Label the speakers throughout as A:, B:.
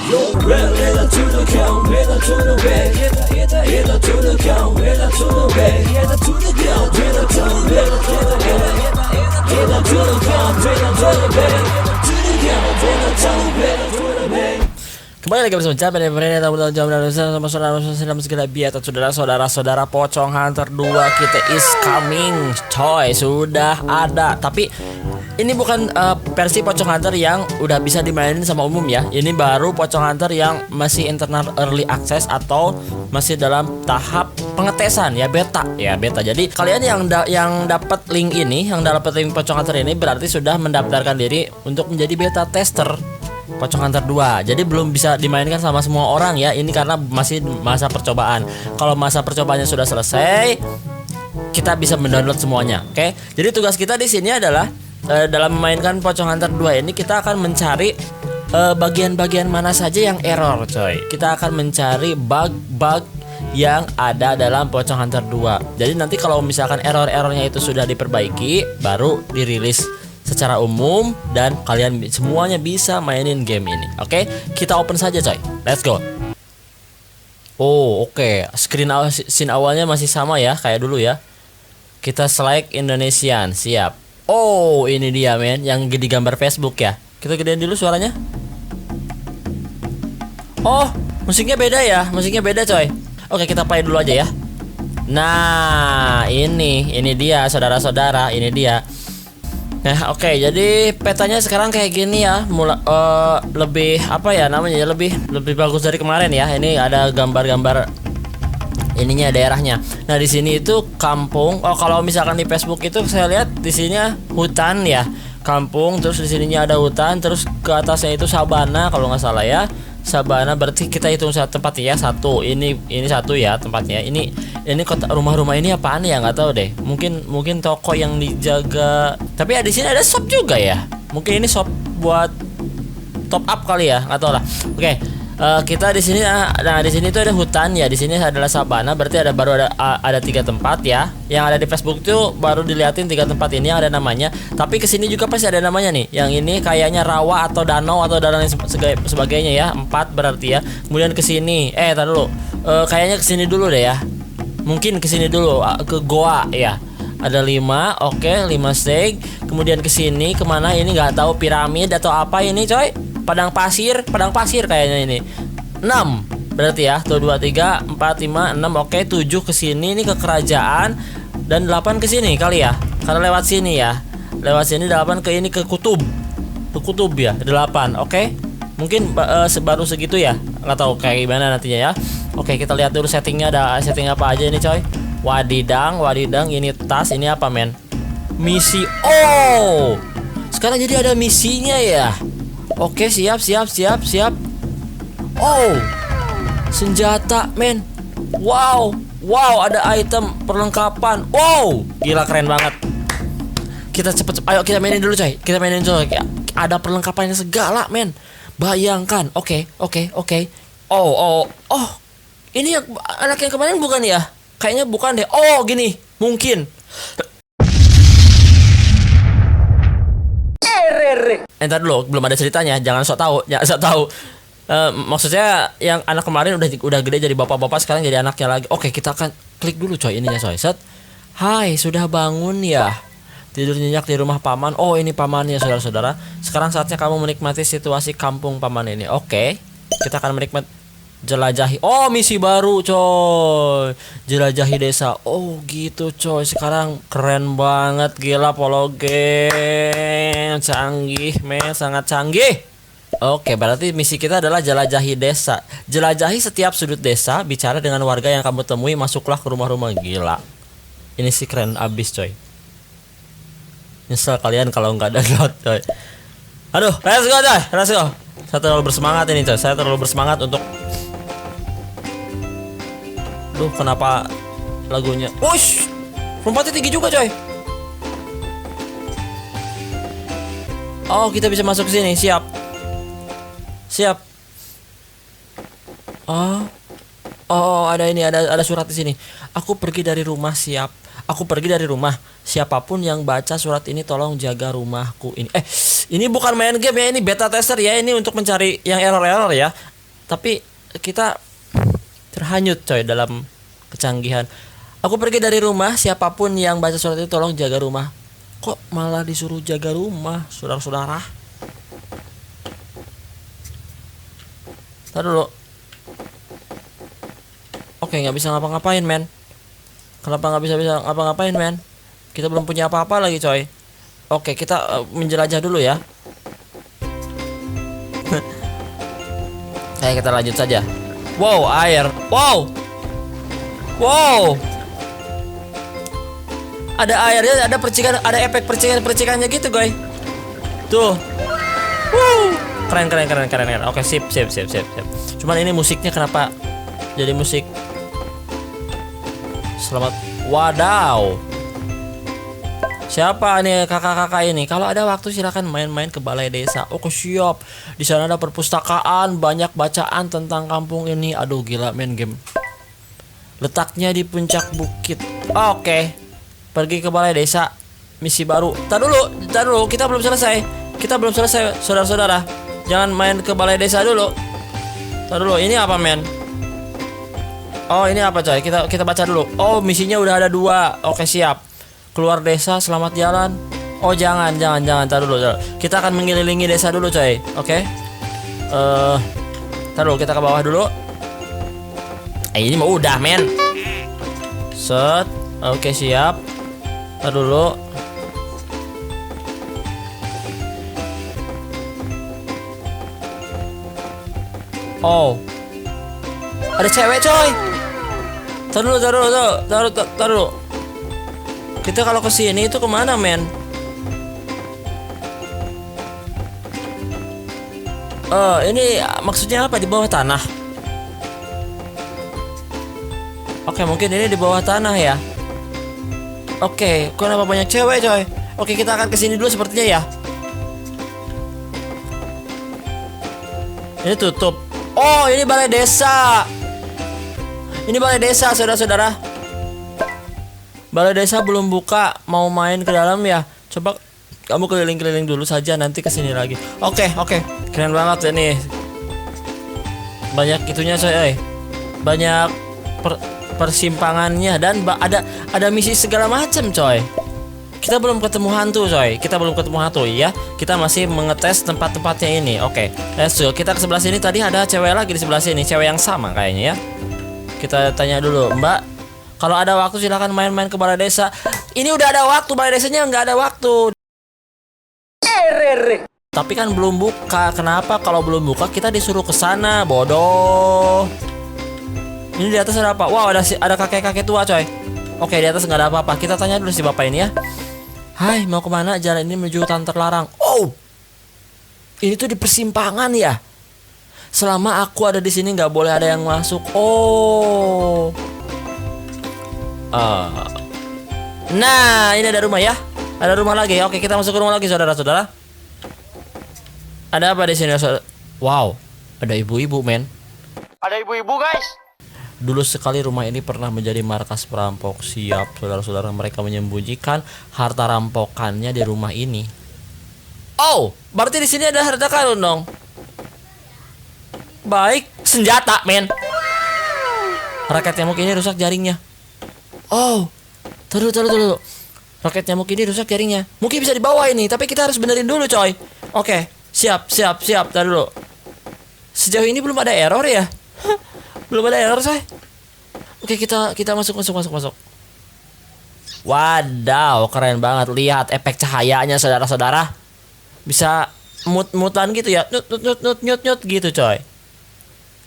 A: Kembali lagi bersama Cabe dan Brenda sama saudara-saudara Pocong Hunter 2 kita is coming, coy, sudah ada. Tapi ini bukan versi Pocong Hunter yang udah bisa dimainin sama umum ya. Ini baru Pocong Hunter yang masih internal early access atau masih dalam tahap pengetesan ya, beta. Jadi kalian yang dapat link ini, yang dapat link Pocong Hunter ini berarti sudah mendaftarkan diri untuk menjadi beta tester Pocong Hunter 2. Jadi belum bisa dimainkan sama semua orang ya. Ini karena masih masa percobaan. Kalau masa percobaannya sudah selesai, kita bisa mendownload semuanya. Oke. Jadi tugas kita di sini adalah dalam memainkan Pocong Hunter 2 ini kita akan mencari bagian-bagian mana saja yang error, coy. Kita akan mencari bug-bug yang ada dalam Pocong Hunter 2. Jadi nanti kalau misalkan error-errornya itu sudah diperbaiki, baru dirilis secara umum dan kalian semuanya bisa mainin game ini. Oke, kita open saja, coy. Let's go. Oh, oke. Scene awalnya masih sama ya, kayak dulu ya. Kita select Indonesian, siap. Oh, ini dia, men, yang di gambar Facebook ya. Kita gedein dulu suaranya. Oh, musiknya beda ya. Musiknya beda, coy. Oke, kita play dulu aja ya. Nah, ini dia saudara-saudara, ini dia. Nah, oke, jadi petanya sekarang kayak gini ya, lebih apa ya namanya ya, lebih bagus dari kemarin ya. Ini ada gambar-gambar ininya daerahnya. Nah, di sini itu kampung. Oh, kalau misalkan di Facebook itu saya lihat di sini hutan ya, kampung. Terus di sininya ada hutan. Terus ke atasnya itu sabana kalau nggak salah ya. Sabana berarti kita hitung satu tempat ya, satu. Ini satu ya tempatnya. Ini kota rumah-rumah ini apaan ya, nggak tahu deh. Mungkin toko yang dijaga. Tapi ya di sini ada shop juga ya. Mungkin ini shop buat top up kali ya, nggak tahu lah. Oke. Kita di sini, nah di sini tuh ada hutan ya, di sini adalah sabana, berarti baru ada 3 tempat ya. Yang ada di Facebook itu baru diliatin 3 tempat ini yang ada namanya. Tapi kesini juga pasti ada namanya nih. Yang ini kayaknya rawa atau danau atau lain sebagainya ya. 4 berarti ya. Kemudian kesini, tar dulu. Kayaknya kesini dulu deh ya. Mungkin kesini dulu ke goa ya. Ada 5, oke, 5 stake. Kemudian kesini kemana ini nggak tahu, piramid atau apa ini, coy. Padang pasir kayaknya ini. 6 berarti ya. Tuh 2 3 4 5 6. Oke, 7 ke sini, ini ke kerajaan, dan 8 ke sini kali ya. Karena lewat sini ya. Lewat sini 8 ke ini ke kutub. Ke kutub ya, 8. Oke. Mungkin baru segitu ya. Enggak tahu kayak gimana nantinya ya. Oke, kita lihat dulu settingnya, ada setting apa aja ini, coy. Wadidang, ini tas, ini apa, men? Misi. Oh. Sekarang jadi ada misinya ya. Oke, siap. Oh, senjata, men. Wow, ada item perlengkapan. Wow, gila, keren banget. Kita cepet, ayo kita mainin dulu, coy. Ada perlengkapannya segala, men. Bayangkan. Oke. Oh. Ini yang anak yang kemarin bukan ya? Kayaknya bukan deh. Oh, gini, mungkin. Entar dulu, belum ada ceritanya, jangan sok tahu. Maksudnya yang anak kemarin udah gede jadi bapak-bapak, sekarang jadi anaknya lagi. Oke, kita akan klik dulu, coy, ininya, coy. Set. Hai, sudah bangun ya? Tidur nyenyak di rumah paman. Oh, ini pamannya, saudara-saudara. Sekarang saatnya kamu menikmati situasi kampung paman ini. Oke. Kita akan menikmati jelajahi. Oh, misi baru, coy. Jelajahi desa. Oh, gitu, coy. Sekarang keren banget, gila, pologen. Canggih, men, sangat canggih. Oke, berarti misi kita adalah jelajahi desa. Jelajahi setiap sudut desa, bicara dengan warga yang kamu temui, masuklah ke rumah-rumah. Gila. Ini sih keren abis, coy. Nyesel kalian kalau nggak ada download, coy. Aduh, let's go, coy. Let's go. Saya terlalu bersemangat ini, coy. Saya terlalu bersemangat untuk. Duh, kenapa lagunya? Wush, lompatnya tinggi juga, coy. Oh, kita bisa masuk ke sini. Siap. Oh, ada ini, ada surat di sini. Aku pergi dari rumah, siap. Siapapun yang baca surat ini tolong jaga rumahku ini. Ini bukan main game ya, ini beta tester ya. Ini untuk mencari yang error-error ya. Tapi kita terhanyut coy dalam kecanggihan. Aku pergi dari rumah, siapapun yang baca surat itu tolong jaga rumah. Kok malah disuruh jaga rumah, saudara-saudara? Ntar dulu. Oke, nggak bisa ngapa-ngapain, men. Kenapa nggak bisa ngapa-ngapain, men? Kita belum punya apa-apa lagi, coy. Oke, kita menjelajah dulu ya. Oke, kita lanjut saja. Wow, air. Wow. Wow. Ada airnya, ada percikan, ada efek percikannya gitu, guys. Tuh. Keren. Oke, sip. Cuman ini musiknya kenapa jadi musik? Selamat. Wadaw. Siapa nih kakak-kakak ini? Kalau ada waktu silakan main-main ke balai desa. Oke, siap. Di sana ada perpustakaan, banyak bacaan tentang kampung ini. Aduh, gila main game. Letaknya di puncak bukit. Oke. Pergi ke balai desa. Misi baru. Tar dulu, kita belum selesai. Saudara-saudara. Jangan main ke balai desa dulu. Tar dulu, ini apa, men? Oh, ini apa, coy? Kita baca dulu. Oh, misinya udah ada 2. Oke, siap. Keluar desa, selamat jalan. Oh, jangan. Tar dulu. Kita akan mengelilingi desa dulu, coy. Oke. Tar dulu, kita ke bawah dulu. Ini mau udah, men. Set. Oke, siap. Tar dulu. Oh. Ada cewek, coy. Tar dulu. Kita kalau ke sini itu kemana, men? Ini maksudnya apa, di bawah tanah? Oke, mungkin ini di bawah tanah ya. Oke, kenapa banyak cewek, coy? Oke, kita akan kesini dulu sepertinya ya. Ini tutup. Oh, ini balai desa. Ini balai desa, saudara-saudara. Balai desa belum buka. Mau main ke dalam ya? Coba kamu keliling-keliling dulu saja, nanti kesini lagi. Oke. Keren banget ini. Banyak itunya, coy. Banyak persimpangannya dan ada misi segala macam, coy. Kita belum ketemu hantu, coy. Ya. Kita masih mengetes tempat-tempatnya ini. Oke. Let's go. Kita ke sebelah sini. Tadi ada cewek lagi di sebelah sini. Cewek yang sama kayaknya ya. Kita tanya dulu, Mbak. Kalau ada waktu silakan main-main ke balai desa. Ini udah ada waktu, balai desanya nggak ada waktu. Tapi kan belum buka. Kenapa kalau belum buka kita disuruh ke sana? Bodoh. Ini di atas ada apa? Wow, ada kakek-kakek tua, coy. Oke, di atas nggak ada apa-apa. Kita tanya dulu si bapak ini ya. Hai, mau kemana? Jalan ini menuju hutan terlarang. Oh, ini tuh di persimpangan ya. Selama aku ada di sini nggak boleh ada yang masuk. Oh. Nah, ini ada rumah ya. Ada rumah lagi. Oke, kita masuk ke rumah lagi, saudara-saudara. Ada apa di sini, saudara? Wow, ada ibu-ibu, men.
B: Ada ibu-ibu, guys.
A: Dulu sekali rumah ini pernah menjadi markas perampok. Siap, saudara-saudara, mereka menyembunyikan harta rampokannya di rumah ini. Oh, berarti di sini ada harta karun dong. Baik, senjata, men. Raket nyamuk ini rusak jaringnya. Oh, taruh. Raket nyamuk ini rusak jaringnya. Mungkin bisa dibawa ini, tapi kita harus benerin dulu, coy. Oke, siap. Taruh dulu. Sejauh ini belum ada error ya? Belum ada error, coy. Oke, kita masuk. Wadaw, keren banget. Lihat efek cahayanya, saudara-saudara. Bisa mut-mutan gitu ya. Nyut gitu, coy.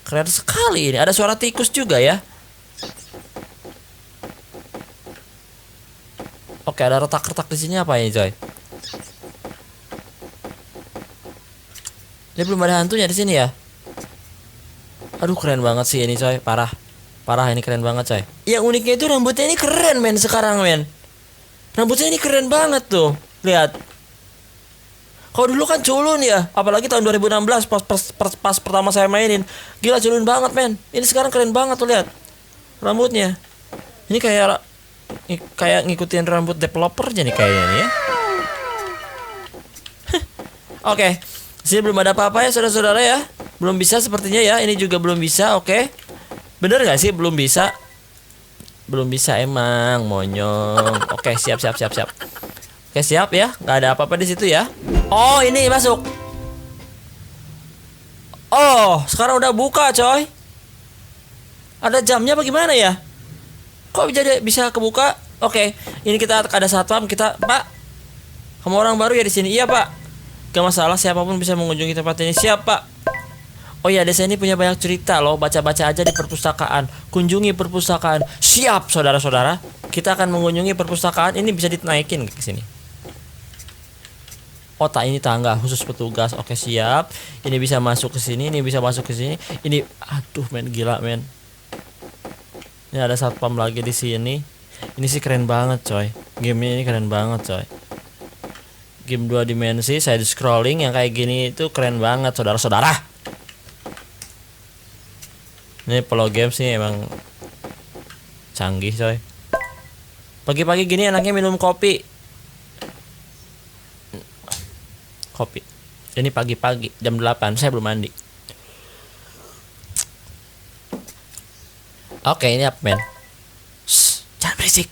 A: Keren sekali ini. Ada suara tikus juga ya. Oke, ada retak-retak di sini apa ini, coy? Ini belum ada hantunya di sini ya. Aduh, keren banget sih ini, coy. Parah ini keren banget, coy. Yang uniknya itu rambutnya ini keren, men, sekarang, men. Rambutnya ini keren banget tuh. Lihat. Kalau dulu kan culun ya, apalagi tahun 2016 pas pertama saya mainin. Gila, culun banget, men. Ini sekarang keren banget tuh, lihat. Rambutnya. Ini kayak ngikutin rambut developernya nih kayaknya nih ya. Oke. Sini belum ada apa-apa ya, saudara-saudara ya. Belum bisa sepertinya ya. Ini juga belum bisa. Oke. Bener gak sih belum bisa? Belum bisa emang, monyong. Oke, siap. Oke, siap ya. Gak ada apa-apa di situ ya. Oh, ini masuk. Oh, sekarang udah buka, coy. Ada jamnya apa gimana ya? Kok bisa kebuka? Oke, ini kita ada satpam. Pak, kamu orang baru ya di sini? Iya, Pak. Gak masalah, siapapun bisa mengunjungi tempat ini. Siap, Pak. Oh ya, desa ini punya banyak cerita loh. Baca-baca aja di perpustakaan. Kunjungi perpustakaan. Siap, saudara-saudara. Kita akan mengunjungi perpustakaan. Ini bisa dinaikin ke sini. Oh, ini tangga khusus petugas. Oke, siap. Ini bisa masuk ke sini. Ini bisa masuk ke sini. Ini, aduh, men, gila, men. Ini ada satpam lagi di sini. Ini sih keren banget, coy. Game ini keren banget, coy. Game 2 dimensi, side scrolling yang kayak gini itu keren banget, saudara-saudara. Ini Polo Games nih emang canggih, coy. Pagi-pagi gini enaknya minum kopi. Ini pagi-pagi jam 8, saya belum mandi. Oke, ini apa, men? Jangan berisik.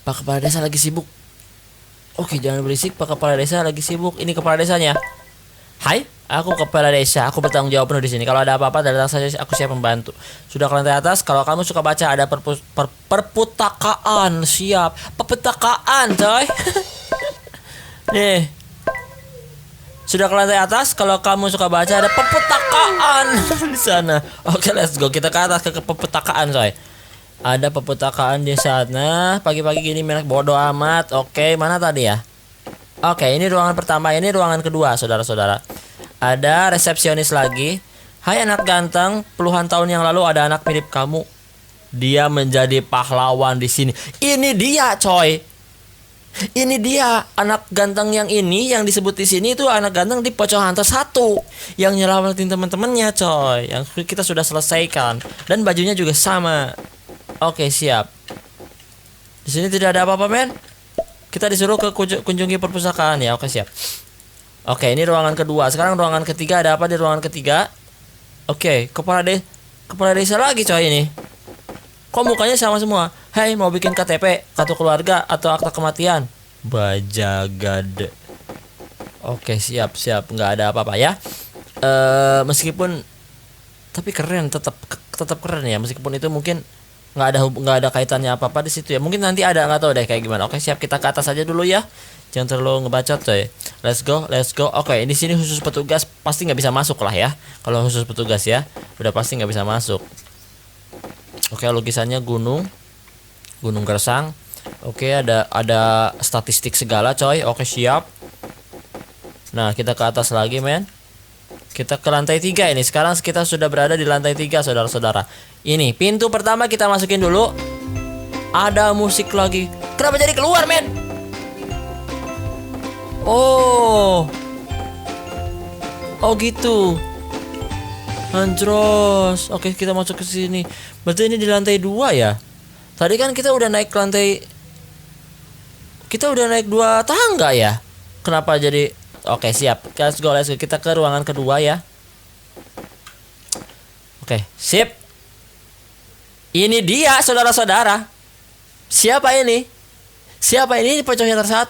A: Pak Kepala Desa lagi sibuk. Oke, jangan berisik, Pak Kepala Desa lagi sibuk. Ini kepala desanya. Hai, aku kepala desa. Aku bertanggung jawab penuh di sini. Kalau ada apa-apa, datang saja. Aku siap membantu. Sudah ke lantai atas. Kalau kamu suka baca, ada perpustakaan. Siap. Perpustakaan, coy. Nih. Sudah ke lantai atas. Kalau kamu suka baca, ada perpustakaan di sana. Oke, let's go. Kita ke atas ke perpustakaan, coy. Ada perpustakaan di sana. Pagi-pagi gini merek bodoh amat. Oke, mana tadi ya? Oke, ini ruangan pertama, ini ruangan kedua, saudara-saudara. Ada resepsionis lagi. Hai anak ganteng, puluhan tahun yang lalu ada anak mirip kamu. Dia menjadi pahlawan di sini. Ini dia, coy. Ini dia anak ganteng yang ini yang disebut di sini itu anak ganteng di Pocong Hunter 1 yang nyelamatin teman-temannya, coy. Yang kita sudah selesaikan dan bajunya juga sama. Oke, siap. Di sini tidak ada apa-apa, men. Kita disuruh ke kunjungi perpustakaan ya. Oke, siap. Oke, ini ruangan kedua. Sekarang ruangan ketiga. Ada apa di ruangan ketiga? Oke, kepala desa lagi, coy, ini. Kok mukanya sama semua? Hai, mau bikin KTP, kartu keluarga atau akta kematian? Bajagade. Oke, siap. Nggak ada apa-apa ya. Meskipun tapi keren, tetap keren ya. Meskipun itu mungkin nggak ada kaitannya apa-apa di situ ya. Mungkin nanti ada, nggak tahu deh kayak gimana. Oke, siap, kita ke atas aja dulu ya. Jangan terlalu ngebacot, coy. Let's go. Oke, di sini khusus petugas pasti nggak bisa masuk lah ya. Kalau khusus petugas ya, udah pasti nggak bisa masuk. Oke, lukisannya gunung gersang. Oke, ada statistik segala, coy. Oke, siap. Nah, kita ke atas lagi, men. Kita ke lantai 3 ini. Sekarang kita sudah berada di lantai 3, saudara-saudara. Ini pintu pertama kita masukin dulu. Ada musik lagi. Kenapa jadi keluar, men? Oh gitu. Anjros. Oke, kita masuk ke sini. Berarti ini di lantai 2 ya. Tadi kan kita udah naik lantai. Kita udah naik 2 tangga ya. Kenapa jadi? Oke, siap. Let's go. Kita ke ruangan kedua ya. Oke, sip. Ini dia, saudara-saudara. Siapa ini? Ini Pocong Hunter 1.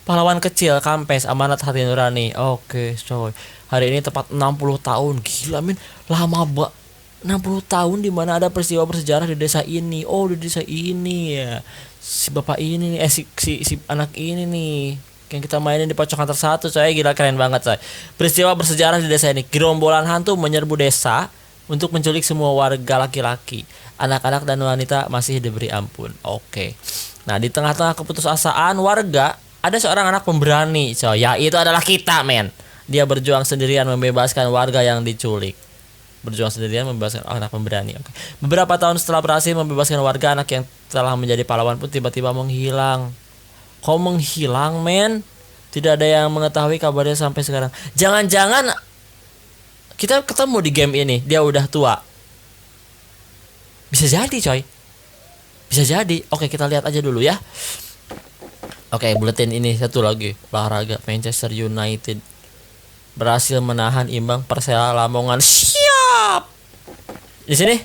A: Pahlawan kecil, kampes, amanat hati nurani. Oke, coy. Hari ini tepat 60 tahun. Gila, men. Lama banget. 60 tahun di mana ada peristiwa bersejarah di desa ini. Oh, di desa ini ya. Si bapak ini nih, si anak ini nih yang kita mainin di Pocong Hunter 1, coy. Gila, keren banget, coy. Peristiwa bersejarah di desa ini. Gerombolan hantu menyerbu desa untuk menculik semua warga laki-laki. Anak-anak dan wanita masih diberi ampun. Oke. Nah, di tengah-tengah keputusasaan warga, ada seorang anak pemberani, coy. Ya, itu adalah kita, men. Dia berjuang sendirian membebaskan warga yang diculik. Berjuang sendirian membebaskan anak pemberani. Oke. Beberapa tahun setelah berhasil membebaskan warga, anak yang telah menjadi pahlawan pun tiba-tiba menghilang. Kok menghilang, men? Tidak ada yang mengetahui kabarnya sampai sekarang. Jangan-jangan kita ketemu di game ini, dia udah tua. Bisa jadi, coy. Bisa jadi. Oke, kita lihat aja dulu ya. Oke, buletin ini satu lagi. Olahraga Manchester United. berhasil menahan imbang Persela Lamongan. Siap. Di sini.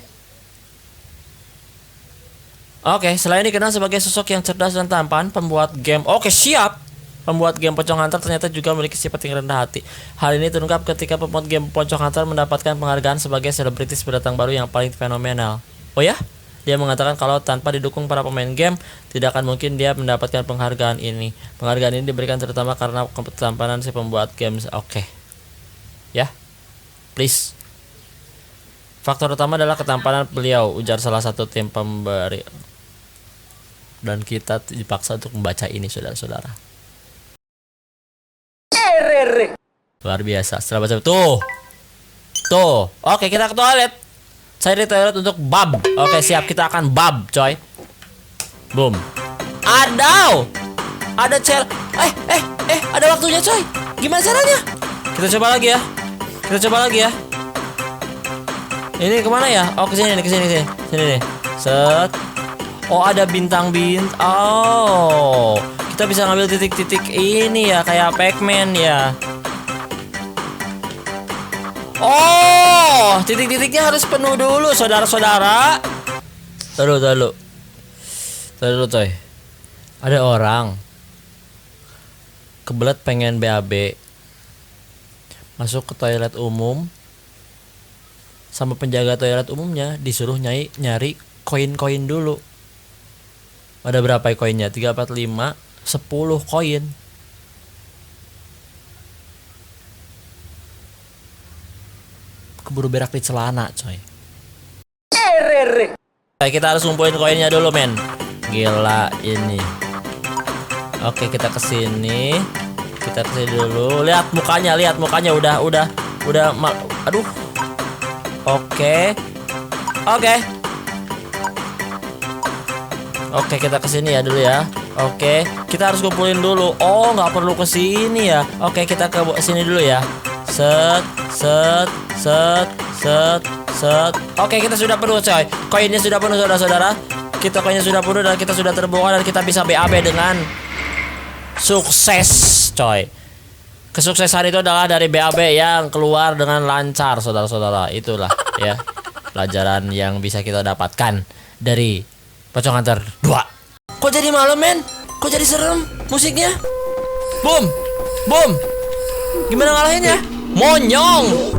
A: Oke, selain dikenal sebagai sosok yang cerdas dan tampan, pembuat game. Oke, siap. Pembuat game Pocong Hunter ternyata juga memiliki sifat yang rendah hati. Hal ini terungkap ketika pembuat game Pocong Hunter mendapatkan penghargaan sebagai selebritis pendatang baru yang paling fenomenal. Oh ya? Dia mengatakan kalau tanpa didukung para pemain game, tidak akan mungkin dia mendapatkan penghargaan ini. Penghargaan ini diberikan terutama karena ketampanan si pembuat games. Oke. Ya. Please. Faktor utama adalah ketampanan beliau, ujar salah satu tim pemberi. Dan kita dipaksa untuk membaca ini, saudara-saudara. Luar biasa. Setelah baca tuh. Oke, kita ke toilet. Saya di toilet untuk bab. Oke, siap, kita akan bab, coy. Boom. Ada ada waktunya, coy. Gimana caranya? Kita coba lagi ya. Ini kemana ya? Oh, kesini nih. Sini nih. Set. Oh, ada bintang-bintang. Oh, kita bisa ngambil titik-titik ini ya, kayak Pac-Man ya. Oh, titik-titiknya harus penuh dulu, saudara-saudara. Taruh, coy. Ada orang kebelet pengen BAB, masuk ke toilet umum, sama penjaga toilet umumnya disuruh nyari koin-koin dulu. Ada berapa koinnya? 3, 4, 5, 10 koin. Keburu berak di celana, coy. Kita harus ngumpulin koinnya dulu, men. Gila ini. Oke, kita kesini. Kita kesini dulu. Lihat mukanya. Udah. Aduh. Oke, kita kesini ya dulu ya. Oke, kita harus kumpulin dulu. Oh, nggak perlu kesini ya. Oke, kita ke sini dulu ya. Set. Oke, kita sudah penuh, coy. Koinnya sudah penuh, saudara-saudara. Koinnya sudah penuh dan kita sudah terbongkar dan kita bisa BAB dengan sukses, coy. Kesuksesan itu adalah dari BAB yang keluar dengan lancar, saudara-saudara. Itulah ya pelajaran yang bisa kita dapatkan dari Pocong Hunter 2. Kok jadi malam, men? Kok jadi serem musiknya? Boom. Gimana ngalahinnya? Monyong.